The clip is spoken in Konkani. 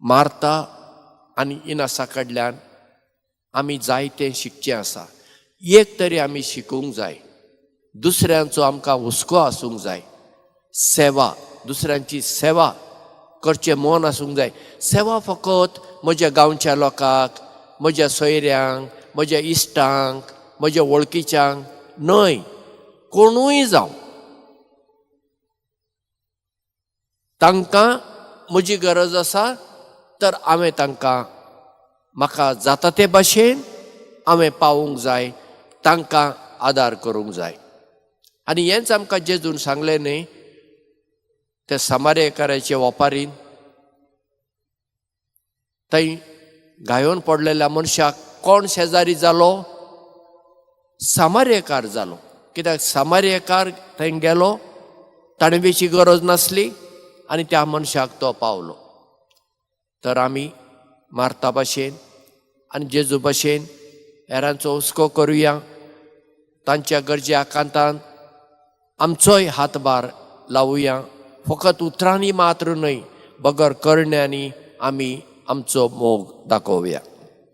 मार्ता आनी इनासा कडल्यान आमी जायतें शिकचें आसा. एक तरी आमी शिकूंक जाय, दुसऱ्यांचो आमकां हुस्को आसूंक जाय. सेवा, दुसऱ्यांची सेवा करचें मन आसूंक जाय. सेवा फकत म्हज्या गांवच्या लोकांक, म्हज्या सोयऱ्यांक, म्हज्या इश्टांक, म्हज्या वळखीच्यांक न्हय, कोणूय जावं तांकां म्हजी गरज आसा तर हांवें तांकां म्हाका जाता ते भाशेन हांवें पावूंक जाय, तांकां आदार करूंक जाय. आनी हेंच आमकां जेजून सांगलें न्ही ते समार्यकाराचे ओपारीन. थंय घायोन पडलेल्या मनशाक कोण शेजारी जालो? समार्यकार जालो. कित्याक समार्यकार थंय गेलो, ताणें बेची गरज नासली आनी त्या मनशाक तो पावलो. तर आमी मार्ता भाशेन आनी जेजू भाशेन हेरांचो हुस्को करुया. तांच्या गरजे आकांतान आमचोय हातभार लावुया. फकत उतरांनी मात्र न्हय, बगर करण्यांनी आमी आमचो मोग दाखोवया.